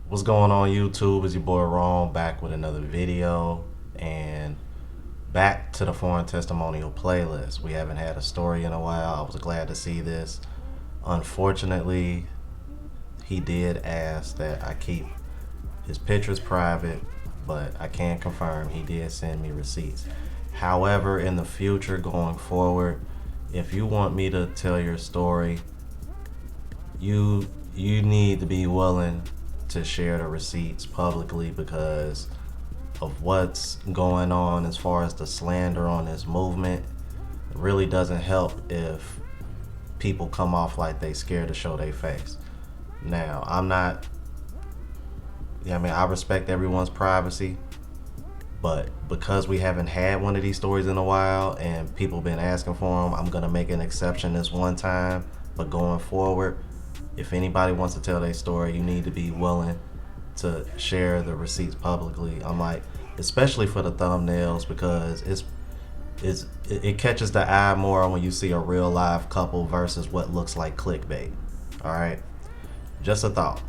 What's going on YouTube? It's your boy Ron back with another video and back to the foreign testimonial playlist. We haven't had a story in a while. I was glad to see this. Unfortunately, he did ask that I keep his pictures private, but I can confirm he did send me receipts. However, in the future going forward, if you want me to tell your story, you need to be willing to share the receipts publicly because of what's going on as far as the slander on this movement. It really doesn't help if people come off like they scared to show their face. Now, I'm not, I respect everyone's privacy, but because we haven't had one of these stories in a while and people been asking for them, I'm gonna make an exception this one time. But going forward, if anybody wants to tell their story, you need to be willing to share the receipts publicly. I'm like, especially for the thumbnails, because it catches the eye more when you see a real live couple versus what looks like clickbait. All right, just a thought.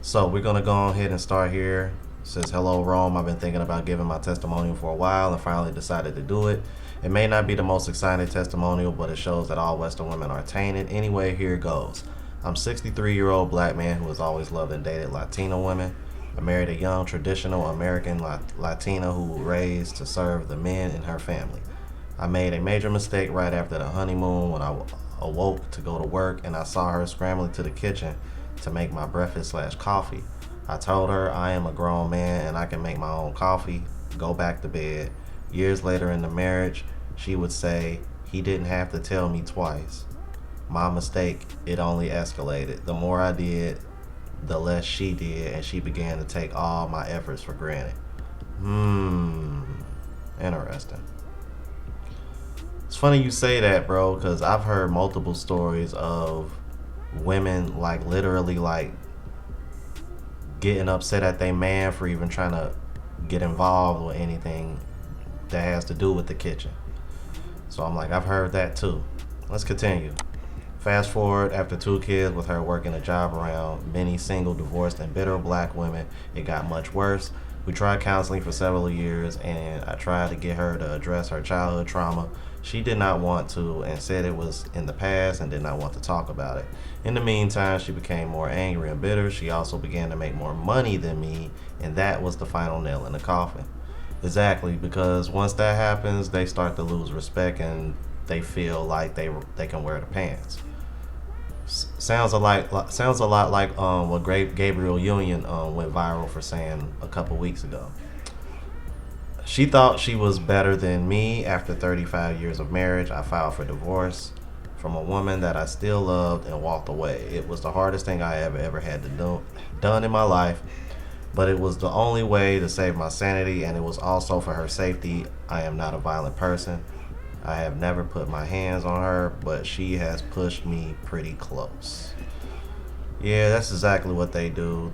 So we're gonna go ahead and start here. It says, hello Rome, I've been thinking about giving my testimonial for a while and finally decided to do it. It may not be the most exciting testimonial, but it shows that all Western women are tainted. Anyway, here goes. I'm a 63-year-old black man who has always loved and dated Latino women. I married a young, traditional American Latina who raised to serve the men in her family. I made a major mistake right after the honeymoon when I awoke to go to work and I saw her scrambling to the kitchen to make my breakfast/coffee. I told her I am a grown man and I can make my own coffee. Go back to bed. Years later in the marriage, she would say, he didn't have to tell me twice. My mistake, it only escalated. The more I did, the less she did, and she began to take all my efforts for granted. Interesting. It's funny you say that, bro, because I've heard multiple stories of women like literally like getting upset at their man for even trying to get involved with anything that has to do with the kitchen. So I'm like, I've heard that too. Let's continue. Fast forward, after 2 kids with her working a job around many single, divorced, and bitter black women, it got much worse. We tried counseling for several years, and I tried to get her to address her childhood trauma. She did not want to and said it was in the past and did not want to talk about it. In the meantime, she became more angry and bitter. She also began to make more money than me, and that was the final nail in the coffin. Exactly, because once that happens, they start to lose respect and they feel like they can wear the pants. Sounds a lot like what Gabriel Union went viral for saying a couple weeks ago. She thought she was better than me. After 35 years of marriage, I filed for divorce from a woman that I still loved and walked away. It was the hardest thing I ever had to do done in my life, but it was the only way to save my sanity, and it was also for her safety. I am not a violent person. I have never put my hands on her, but she has pushed me pretty close. Yeah, that's exactly what they do.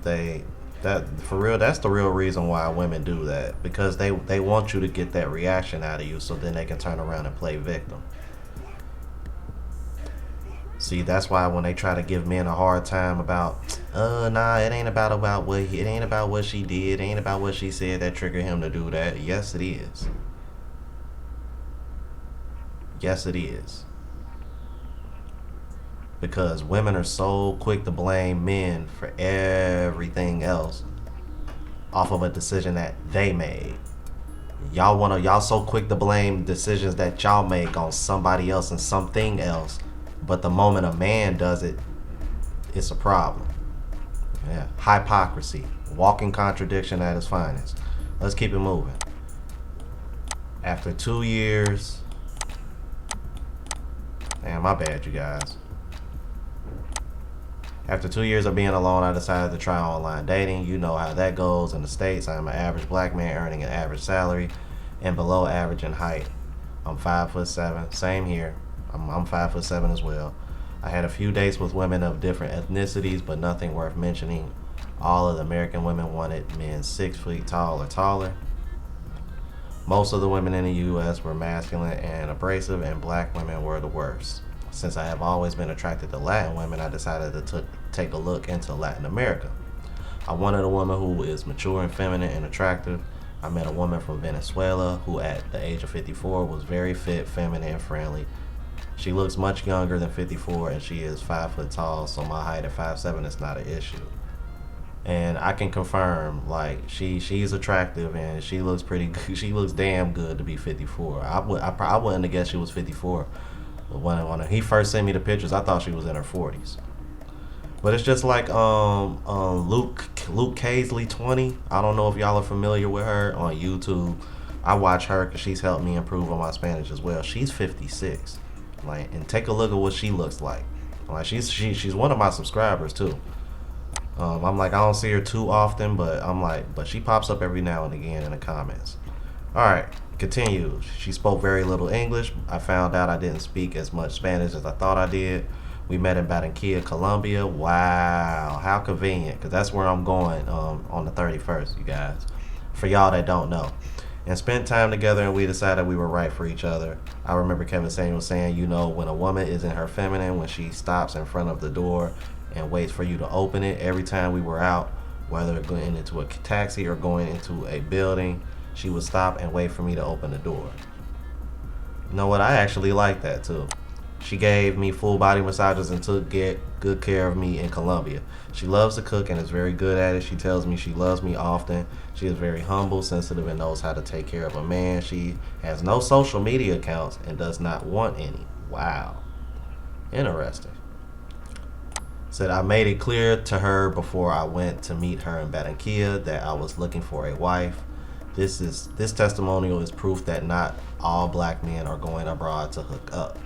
That for real, that's the real reason why women do that, because they want you to get that reaction out of you so then they can turn around and play victim. See, that's why when they try to give men a hard time about, nah, it ain't about it ain't about what she did, it ain't about what she said that triggered him to do that. Yes, it is. Yes, it is. Because women are so quick to blame men for everything else off of a decision that they made. Y'all so quick to blame decisions that y'all make on somebody else and something else, but the moment a man does it, it's a problem. Yeah, hypocrisy, walking contradiction at its finest. Let's keep it moving. After 2 years, damn, my bad, you guys. After 2 years of being alone, I decided to try online dating. You know how that goes in the States. I am an average black man earning an average salary and below average in height. I'm 5'7". Same here. I'm 5'7" as well. I had a few dates with women of different ethnicities, but nothing worth mentioning. All of the American women wanted men 6 feet tall or taller. Most of the women in the U.S. were masculine and abrasive, and black women were the worst. Since I have always been attracted to Latin women, I decided to take a look into Latin America. I wanted a woman who is mature and feminine and attractive. I met a woman from Venezuela who, at the age of 54, was very fit, feminine, and friendly. She looks much younger than 54, and she is 5 foot tall, so my height at 5'7" is not an issue. And I can confirm, like, she's attractive and she looks pretty good. She looks damn good to be 54. I wouldn't have guessed she was 54. But when he first sent me the pictures, I thought she was in her 40s. But it's just like Luke Casely 20. I don't know if y'all are familiar with her on YouTube. I watch her because she's helped me improve on my Spanish as well. She's 56. Like, and take a look at what she looks like. Like, she's one of my subscribers too. I'm like, I don't see her too often, but but she pops up every now and again in the comments. All right, continues. She spoke very little English. I found out I didn't speak as much Spanish as I thought I did. We met in Barranquilla, Colombia. Wow, how convenient, because that's where I'm going on the 31st, you guys. For y'all that don't know. And spent time together, and we decided we were right for each other. I remember Kevin Samuel saying, you know, when a woman is in her feminine, when she stops in front of the door and waits for you to open it, every time we were out, whether going into a taxi or going into a building, she would stop and wait for me to open the door. You know what? I actually like that too. She gave me full body massages and took good care of me in Colombia. She loves to cook and is very good at it. She tells me she loves me often. She is very humble, sensitive, and knows how to take care of a man. She has no social media accounts and does not want any. Wow. Interesting. Said I made it clear to her before I went to meet her in Barranquilla that I was looking for a wife. This testimonial is proof that not all black men are going abroad to hook up.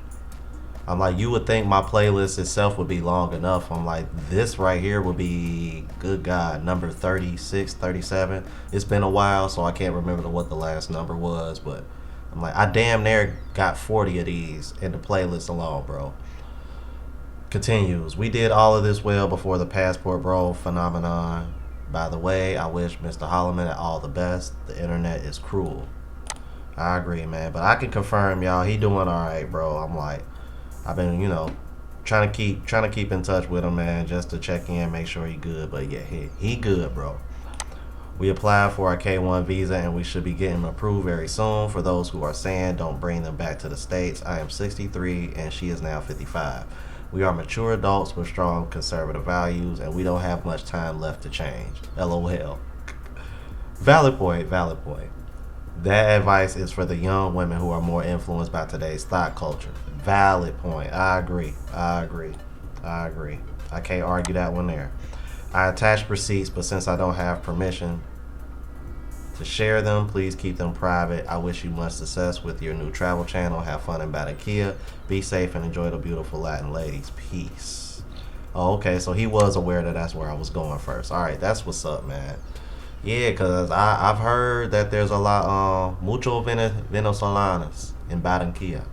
I'm like, you would think my playlist itself would be long enough. I'm like, this right here would be, good God, number 36, 37. It's been a while, so I can't remember what the last number was, but I'm like, I damn near got 40 of these in the playlist alone, bro. Continues. We did all of this well before the passport bro phenomenon. By the way, I wish Mr. Holloman all the best. The internet is cruel. I agree, man, but I can confirm, y'all, he doing all right, bro. I'm like, I've been, trying to keep in touch with him, man, just to check in, make sure he good. But yeah, he good, bro. We applied for our K1 visa and we should be getting approved very soon. For those who are saying don't bring them back to the States, I am 63 and she is now 55. We are mature adults with strong conservative values and we don't have much time left to change. LOL. Valid point. That advice is for the young women who are more influenced by today's thought culture. Valid point. I agree. I can't argue that one there. I attached receipts, but since I don't have permission to share them, please keep them private. I wish you much success with your new travel channel. Have fun in Barranquilla. Be safe and enjoy the beautiful Latin ladies. Peace. Oh, okay, so he was aware that that's where I was going first. All right, that's what's up, man. Yeah, because I've heard that there's a lot, mucho Venezolanos in Barranquilla.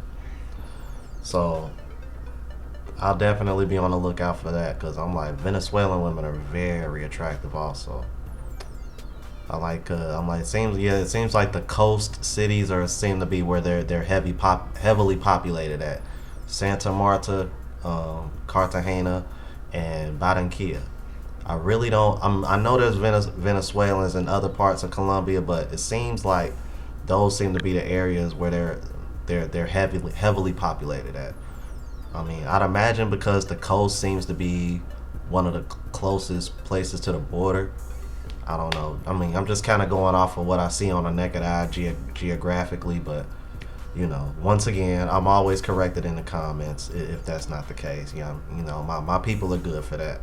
So I'll definitely be on the lookout for that because I'm like, Venezuelan women are very attractive also. It seems like the coast cities seem to be where they're heavily populated at. Santa Marta, Cartagena, and Barranquilla. I really don't. I know there's Venezuelans in other parts of Colombia, but it seems like those seem to be the areas where they're heavily populated at. I mean, I'd imagine because the coast seems to be one of the closest places to the border. I don't know. I mean, I'm just kind of going off of what I see on the naked eye geographically, but once again, I'm always corrected in the comments if that's not the case. My people are good for that.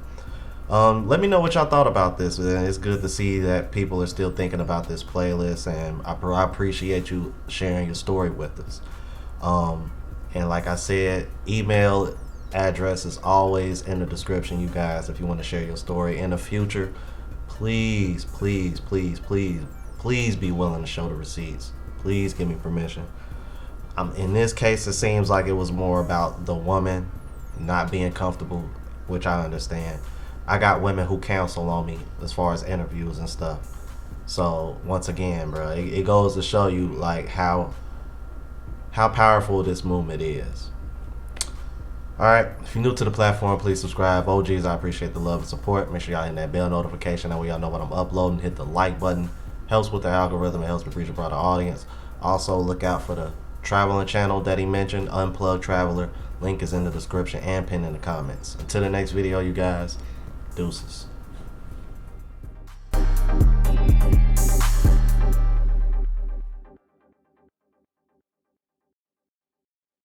Let me know what y'all thought about this. It's good to see that people are still thinking about this playlist, and I appreciate you sharing your story with us. And like I said, email address is always in the description, you guys, if you want to share your story in the future. Please be willing to show the receipts. Please give me permission. In this case, it seems like it was more about the woman not being comfortable, which I understand. I got women who counsel on me as far as interviews and stuff. So once again, bro, it goes to show you like how powerful this movement is. Alright, if you're new to the platform, please subscribe. OGs, I appreciate the love and support. Make sure y'all hit that bell notification. That way y'all know when I'm uploading. Hit the like button. Helps with the algorithm. It helps me reach a broader audience. Also, look out for the traveling channel that he mentioned, Unplugged Traveler. Link is in the description and pinned in the comments. Until the next video, you guys, deuces.